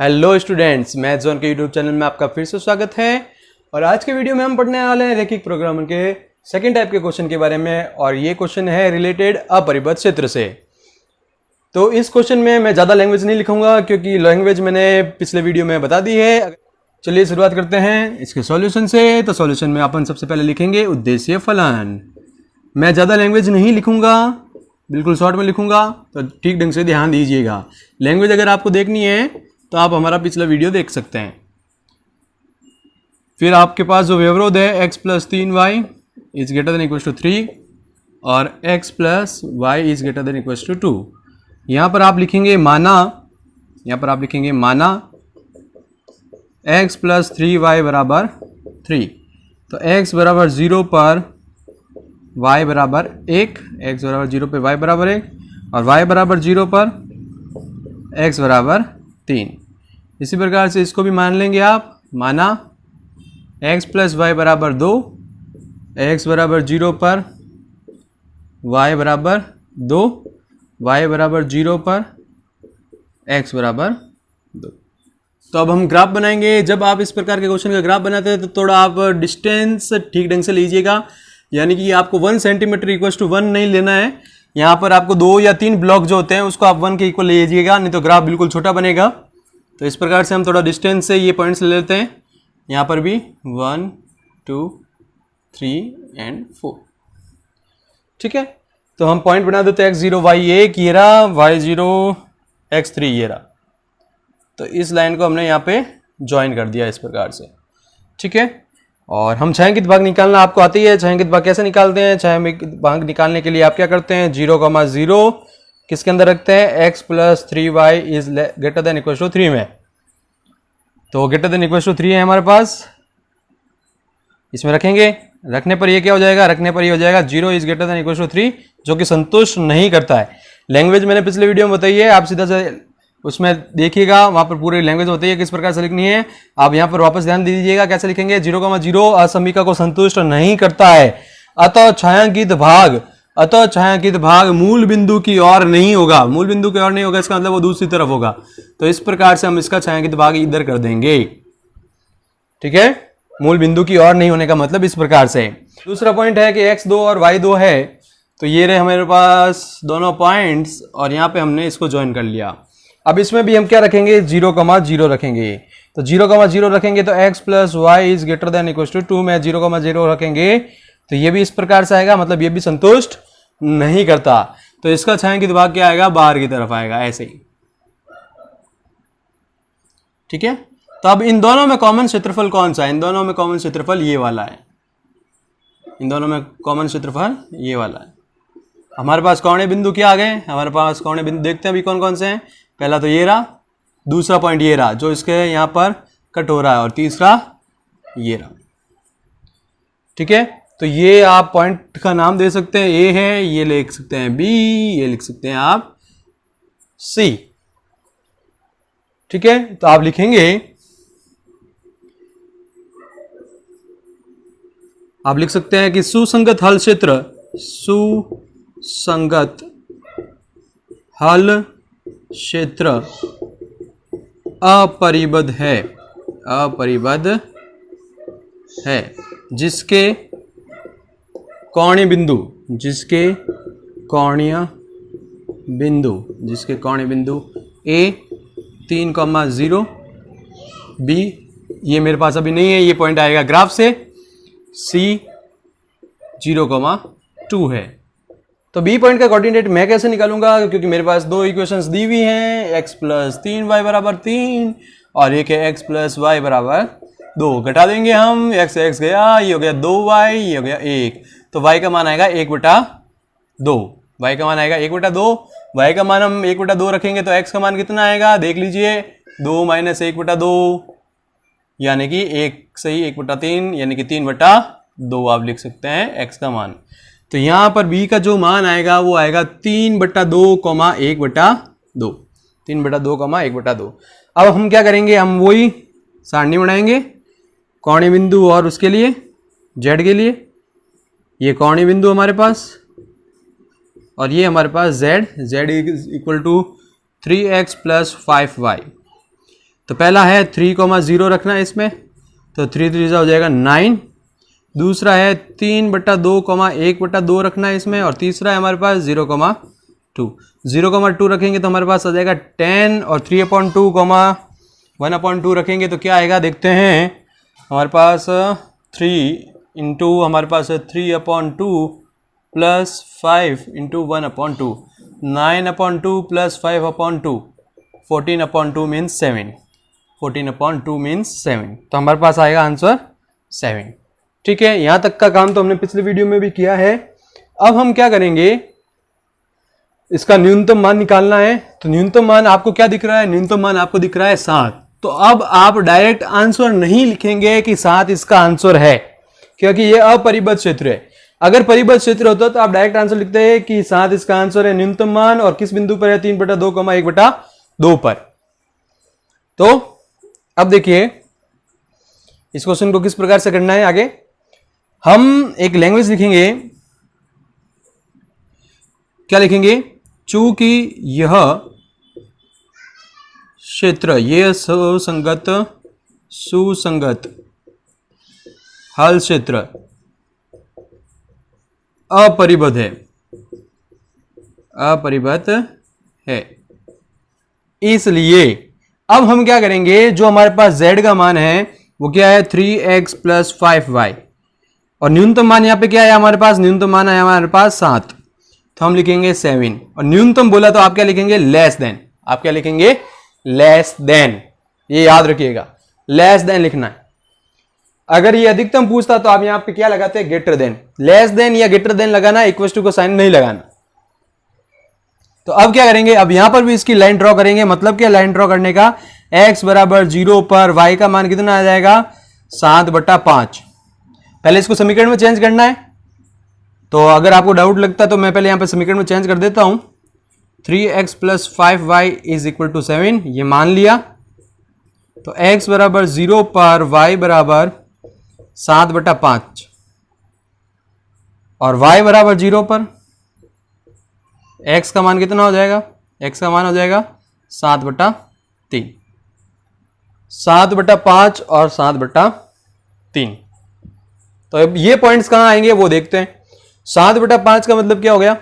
Hello students, maths zone के YouTube channel में आपका फिर से स्वागत है। और आज के वीडियो में हम पढ़ने वाले हैं रैखिक प्रोग्रामर के सेकंड टाइप के क्वेश्चन के बारे में। और ये क्वेश्चन है रिलेटेड अपरिबद्ध क्षेत्र से। तो इस क्वेश्चन में मैं ज़्यादा लैंग्वेज नहीं लिखूंगा क्योंकि लैंग्वेज मैंने पिछले वीडियो में बता दी है। चलिए शुरुआत करते हैं इसके सॉल्यूशन से। तो सॉल्यूशन में अपन सबसे पहले लिखेंगे उद्देश्य फलन। मैं ज़्यादा लैंग्वेज नहीं लिखूंगा, बिल्कुल शॉर्ट में लिखूंगा, तो ठीक ढंग से ध्यान दीजिएगा। लैंग्वेज अगर आपको देखनी है तो आप हमारा पिछला वीडियो देख सकते हैं। फिर आपके पास जो व्यवरोध है x plus 3y is greater than equal to 3 और x plus y is greater than equal to 2। यहाँ पर आप लिखेंगे माना x प्लस 3y बराबर 3। तो x बराबर 0 पर y बराबर 1, x बराबर 0 पे y बराबर 1 और y बराबर 0 पर x बराबर 3। इसी प्रकार से इसको भी मान लेंगे आप। माना x प्लस वाई बराबर 2, x बराबर 0 पर y बराबर 2, y बराबर 0 पर x बराबर 2। तो अब हम ग्राफ बनाएंगे। जब आप इस प्रकार के क्वेश्चन का ग्राफ बनाते हैं तो थोड़ा आप डिस्टेंस ठीक ढंग से लीजिएगा, यानी कि आपको 1 सेंटीमीटर इक्वल टू 1 नहीं लेना है। यहाँ पर आपको 2 या 3 ब्लॉक जो होते हैं उसको आप 1 के इक्वल लीजिएगा, नहीं तो ग्राफ बिल्कुल छोटा बनेगा। तो इस प्रकार से हम थोड़ा डिस्टेंस से ये पॉइंट्स ले लेते हैं। यहाँ पर भी 1, 2, 3 एंड 4। ठीक है, तो हम पॉइंट बना देते हैं x0 y1 ये रहा, y0 x3 ये रहा। तो इस लाइन को हमने यहाँ पे ज्वाइन कर दिया इस प्रकार से। ठीक है, और हम छायांकित भाग निकालना आपको आती है। छायांकित भाग कैसे निकालते हैं? छायांकित भाग निकालने के लिए आप क्या करते हैं? 0,0 किसके अंदर रखते हैं? x plus 3y is greater than equal to 3 में। तो ग्रेटर देन इक्वल टू 3 है हमारे पास, इसमें रखेंगे। रखने पर ये क्या हो जाएगा? रखने पर ये हो जाएगा 0 is greater than equal to 3, जो कि संतुष्ट नहीं करता है। लैंग्वेज मैंने पिछले वीडियो में बताई है, आप सीधा से उसमें देखिएगा, वहां पर पूरी लैंग्वेज होती है किस प्रकार से लिखनी है। आप यहाँ पर वापस ध्यान दीजिएगा कैसे लिखेंगे। 0,0 असमीका को संतुष्ट नहीं करता है, अतः छायांकित भाग मूल बिंदु की ओर नहीं होगा। मूल बिंदु की ओर नहीं होगा, इसका मतलब वो दूसरी तरफ होगा। तो इस प्रकार से हम इसका छायांकित भाग इधर कर देंगे। ठीक है, मूल बिंदु की ओर नहीं होने का मतलब इस प्रकार से। दूसरा पॉइंट है कि x2 और y2 है, तो ये रहे हमारे पास दोनों पॉइंट्स और यहाँ पे हमने इसको ज्वाइन कर लिया। अब इसमें भी हम क्या रखेंगे? 0,0 रखेंगे। तो 0,0 रखेंगे तो x plus y is greater than equal to 2 में 0,0 रखेंगे तो ये भी इस प्रकार से आएगा, मतलब ये भी संतुष्ट नहीं करता। तो इसका छायांकित भाग क्या आएगा? बाहर की तरफ आएगा, ऐसे ही। ठीक है, तो अब इन दोनों में कॉमन क्षेत्रफल कौन सा है? इन दोनों में कॉमन क्षेत्रफल ये वाला है। इन दोनों में कॉमन क्षेत्रफल ये वाला है। हमारे पास कोणीय बिंदु क्या आ गए? हमारे पास कोणीय बिंदु देखते हैं अभी कौन कौन से हैं। पहला तो ये रहा, दूसरा पॉइंट ये रहा जो इसके यहाँ पर कट हो रहा है, और तीसरा ये रहा। ठीक है, तो ये आप पॉइंट का नाम दे सकते हैं। ए है, ये लिख सकते हैं बी, ये लिख सकते हैं आप सी। ठीक है, तो आप लिखेंगे, आप लिख सकते हैं कि सुसंगत हल क्षेत्र अपरिबद्ध है, जिसके कोणीय बिंदु a 3,0, b ये मेरे पास अभी नहीं है, ये पॉइंट आएगा ग्राफ से, c 0,2 है। तो b पॉइंट का कोऑर्डिनेट मैं कैसे निकालूंगा? क्योंकि मेरे पास दो इक्वेशंस दी हुई हैं, x प्लस 3y बराबर 3 और एक है x प्लस वाई बराबर 2। घटा देंगे हम, x गया, ये हो गया 2y, ये हो गया 1। तो y का मान आएगा 1/2। y का मान आएगा 1/2। y का मान हम 1/2 रखेंगे तो x का मान कितना आएगा? देख लीजिए, 2 माइनस 1/2 यानी कि 1 सही 1/3 यानी कि 3/2 आप लिख सकते हैं x का मान। तो यहाँ पर b का जो मान आएगा वो आएगा 3/2, 1/2। 3/2, 1/2। अब हम क्या करेंगे? हम वही सारणी बनाएंगे कोणीय बिंदु और उसके लिए z के लिए। ये कोणीय बिंदु हमारे पास और ये हमारे पास z equal to 3x plus 5y। तो पहला है 3,0 रखना है इसमें, तो 3 3 हो जाएगा 9। दूसरा है 3/2, 1/2 रखना है इसमें, और तीसरा है हमारे पास 0,2। 0,2 रखेंगे तो हमारे पास आ जाएगा 10, और 3/2, 1/2 रखेंगे तो क्या आएगा देखते हैं। हमारे पास 3 इंटू हमारे पास है 3/2 plus 5 into 1/2, 9/2 plus 5/2, 14/2 means 7। 14/2 means 7, तो हमारे पास आएगा आंसर 7। ठीक है, यहां तक का काम तो हमने पिछले वीडियो में भी किया है। अब हम क्या करेंगे, इसका न्यूनतम मान निकालना है। तो न्यूनतम मान आपको क्या दिख रहा है, न्यूनतम मान आपको दिख रहा है 7। तो अब आप डायरेक्ट आंसर नहीं लिखेंगे कि 7 इसका आंसर है, क्योंकि ये अपरिबद्ध क्षेत्र है। अगर परिबद्ध क्षेत्र होता तो आप डायरेक्ट आंसर लिखते हैं कि 7 इसका आंसर है न्यूनतम मान, और किस बिंदु पर है 3/2, 1/2 पर। तो अब देखिए इस क्वेश्चन को किस प्रकार से करना है। आगे हम एक लैंग्वेज लिखेंगे, क्या लिखेंगे, चूंकि यह क्षेत्र, यह सुसंगत हल क्षेत्र अपरिबद्ध है, इसलिए अब हम क्या करेंगे, जो हमारे पास z का मान है वो क्या है 3x प्लस 5y, और न्यूनतम मान यहाँ पे क्या है हमारे पास, न्यूनतम मान है हमारे पास 7, तो हम लिखेंगे 7। और न्यूनतम बोला तो आप क्या लिखेंगे, लेस देन। आप क्या लिखेंगे, लेस देन। ये याद रखिएगा, लेस देन लिखना है। अगर ये अधिकतम पूछता तो आप यहां पे क्या लगाते हैं, ग्रेटर देन। लेस देन या ग्रेटर देन लगाना, इक्वल टू को साइन नहीं लगाना। तो अब क्या करेंगे, अब यहां पर भी इसकी लाइन ड्रॉ करेंगे। मतलब क्या लाइन ड्रॉ करने का, x बराबर 0 पर y का मान कितना आ जाएगा, 7/5। पहले इसको समीकरण में चेंज करना है। तो अगर आपको डाउट लगता है तो मैं पहले यहां पे समीकरण में चेंज कर देता हूं। 3x plus 5y is equal to 7, ये मान लिया। तो x बराबर 0 पर y बराबर 7/5, और y बराबर 0 पर x का मान कितना हो जाएगा, x का मान हो जाएगा 7/3। 7/5 और 7/3। तो अब ये पॉइंट्स कहां आएंगे वो देखते हैं। 7/5 का मतलब क्या हो गया,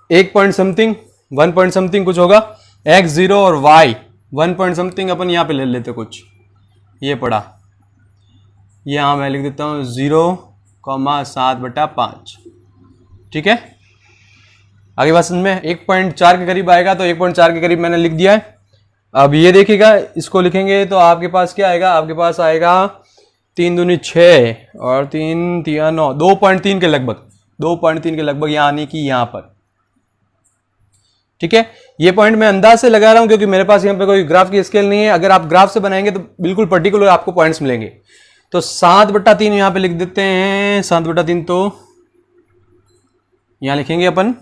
1 पॉइंट समथिंग, 1 पॉइंट समथिंग कुछ होगा। x 0 और y 1 पॉइंट समथिंग अपन यहां पे ले लेते कुछ, ये पड़ा, यहां मैं लिख देता हूं 0,7/5। ठीक है, आगे बात समझ में। 1.4 के करीब आएगा, तो 1.4 के करीब मैंने लिख दिया है। अब ये देखिएगा, इसको लिखेंगे तो आपके पास क्या आएगा, आपके पास आएगा 3 दूनी 6 और 3 3 9, 2.3 के लगभग, 2.3 के लगभग, यानी कि यहां पर। ठीक है, ये पॉइंट मैं अंदाज से लगा रहा हूं क्योंकि मेरे पास यहां पे कोई ग्राफ की स्केल नहीं है। अगर आप ग्राफ से बनाएंगे तो बिल्कुल पर्टिकुलर आपको पॉइंट्स मिलेंगे। तो 7/3 यहां पे लिख देते हैं। 7/3 तो यहां लिखेंगे अपन,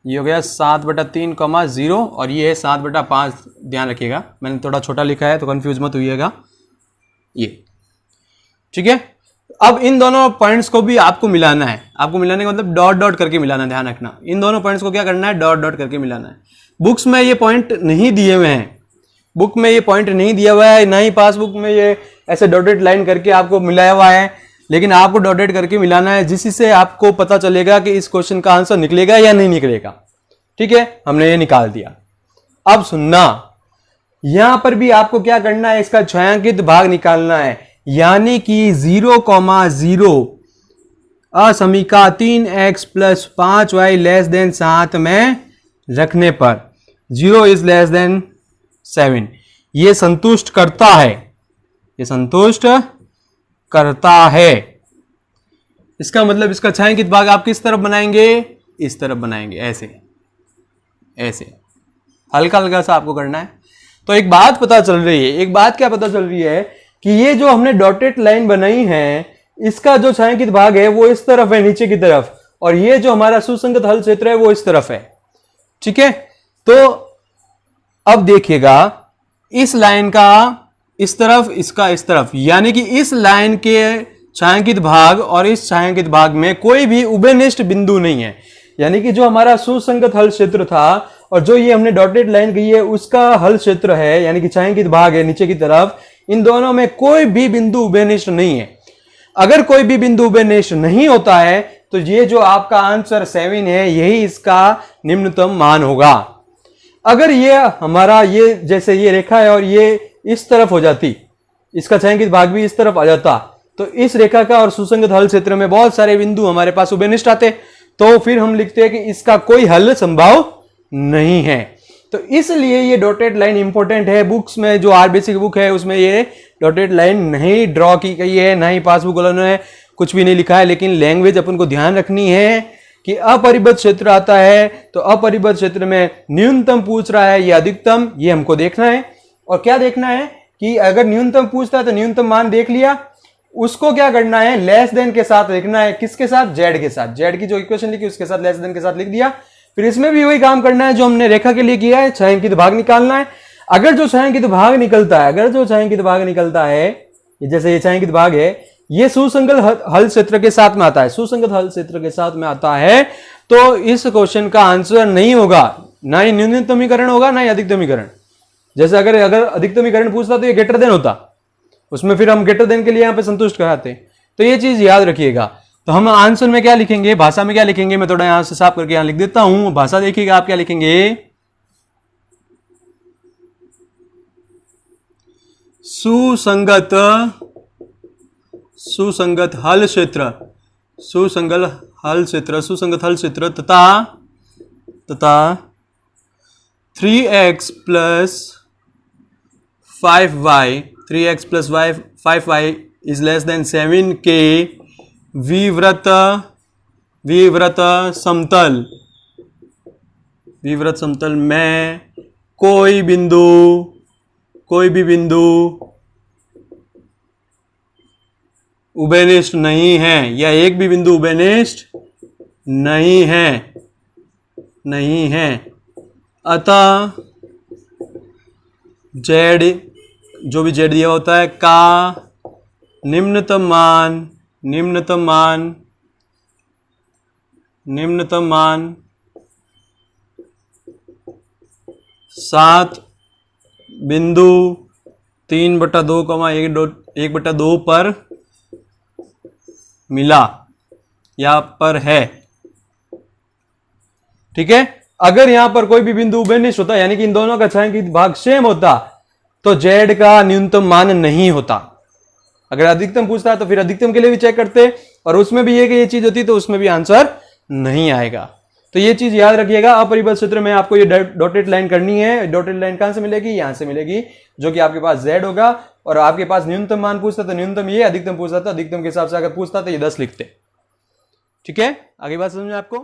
ये हो गया 7/3, 0, और ये है 7/5। ध्यान रखिएगा, मैंने थोड़ा छोटा लिखा है तो कंफ्यूज मत होइएगा ये। ठीक है, अब इन दोनों पॉइंट्स को भी आपको मिलाना है। आपको मिलाने का मतलब डॉट डॉट करके मिलाना है। ध्यान रखना, इन दोनों पॉइंट्स को क्या करना है, डॉट डॉट करके मिलाना है। बुक्स में ये पॉइंट नहीं दिए हुए हैं, बुक में ये पॉइंट नहीं दिया हुआ है, ना ही पासबुक में ये ऐसे डॉटेड लाइन करके आपको मिलाया हुआ है, लेकिन आपको डॉटेड करके मिलाना है, जिससे आपको पता चलेगा कि इस क्वेश्चन का आंसर निकलेगा या नहीं निकलेगा। ठीक है, हमने ये निकाल दिया। अब सुनना, यहां पर भी आपको क्या करना है, इसका छायांकित भाग निकालना है, यानी कि 0,0 असमीका 3x plus 5y less than 7 में रखने पर 0 इज लेस देन 7, ये संतुष्ट करता है, ये संतुष्ट करता है। इसका मतलब इसका छायांकित भाग आप किस तरफ बनाएंगे, इस तरफ बनाएंगे, ऐसे ऐसे हल्का हल्का सा आपको करना है। तो एक बात पता चल रही है, एक बात क्या पता चल रही है कि ये जो हमने डॉटेड लाइन बनाई है, इसका जो छायांकित भाग है वो इस तरफ है, नीचे की तरफ, और ये जो हमारा सुसंगत हल क्षेत्र है वो इस तरफ है। ठीक है, तो अब देखिएगा, इस लाइन का इस तरफ, इसका इस तरफ, यानी कि इस लाइन के छायांकित भाग और इस छायांकित भाग में कोई भी उभयनिष्ठ बिंदु नहीं है। यानी कि जो हमारा सुसंगत हल क्षेत्र था और जो ये हमने डॉटेड लाइन कही है उसका हल क्षेत्र है, यानी कि छायांकित भाग है नीचे की तरफ, इन दोनों में कोई भी बिंदु उभयनिष्ठ नहीं है। अगर कोई भी बिंदु उभयनिष्ठ नहीं होता है तो ये जो आपका आंसर 7 है यही इसका निम्नतम मान होगा। अगर ये हमारा ये जैसे ये रेखा है और ये इस तरफ हो जाती, इसका छायांकित भाग भी इस तरफ आ जाता, तो इस रेखा का और सुसंगत हल क्षेत्र में बहुत सारे बिंदु हमारे पास उभयनिष्ठ आते, तो फिर हम लिखते हैं कि इसका कोई हल संभव नहीं है। तो इसलिए ये डॉटेड लाइन इंपॉर्टेंट है। बुक्स में जो आरबीसी की बुक है उसमें ये डॉटेड लाइन नहीं ड्रॉ की गई है, ना ही पासबुक वालों ने कुछ भी नहीं लिखा है, लेकिन लैंग्वेज अपन को ध्यान रखनी है कि अपरिबद्ध क्षेत्र आता है तो अपरिबद्ध क्षेत्र में न्यूनतम पूछ रहा है या अधिकतम, ये हमको देखना है। और क्या देखना है कि अगर न्यूनतम पूछता है तो न्यूनतम मान देख लिया, उसको क्या करना है, लेस देन के साथ लिखना है। किसके साथ? जेड के साथ। जेड की जो इक्वेशन लिखी उसके साथ लेस देन के साथ लिख दिया। फिर इसमें भी वही काम करना है जो हमने रेखा के लिए किया है, छायांकित भाग निकालना है। अगर जो छायांकित भाग निकलता है, जैसे ये छायांकित भाग है, ये सुसंगत हल क्षेत्र के साथ में आता है, सुसंगत हल क्षेत्र के साथ में आता है, तो इस क्वेश्चन का आंसर नहीं होगा, ना ही न्यूनतमीकरण होगा ना ही अधिकतमीकरण। जैसे अगर अधिकतमीकरण पूछता तो ये ग्रेटर देन होता, उसमें फिर हम ग्रेटर देन के लिए यहां पे संतुष्ट कराते। तो ये चीज याद रखिएगा। तो हम आंसर में क्या लिखेंगे, भाषा में क्या लिखेंगे, मैं थोड़ा यहां से साफ करके यहां लिख देता हूं। भाषा देखिएगा आप क्या लिखेंगे, सुसंगत हल क्षेत्र, सुसंगत हल क्षेत्र तथा 3x plus 5y is less than 7 के विवृत समतल में कोई भी बिंदु उभयनिष्ठ नहीं है, या एक भी बिंदु उभयनिष्ठ नहीं है। अतः जेड, जो भी जेड दिया होता है, का निम्नतम मान 7 बिंदु 3/2, 1/2 पर मिला या पर है। ठीक है। अगर यहां पर कोई भी बिंदु उभयनिष्ठ होता, यानी कि इन दोनों का छायांकित भाग सेम होता, तो जेड का न्यूनतम मान नहीं होता। अगर अधिकतम पूछता है तो फिर अधिकतम के लिए भी चेक करते, और उसमें भी ये चीज होती तो उसमें भी आंसर नहीं आएगा। तो ये चीज याद रखिएगा। अपरिबद्ध क्षेत्र में आपको ये डॉटेड लाइन करनी है। डॉटेड लाइन कहां से मिलेगी? यहां से मिलेगी, जो कि आपके पास जेड होगा, और आपके पास न्यूनतम मान पूछता तो न्यूनतम ये, अधिकतम पूछता तो अधिकतम के हिसाब से अगर पूछता तो ये 10 लिखते। ठीक है, आगे बात समझ में आपको?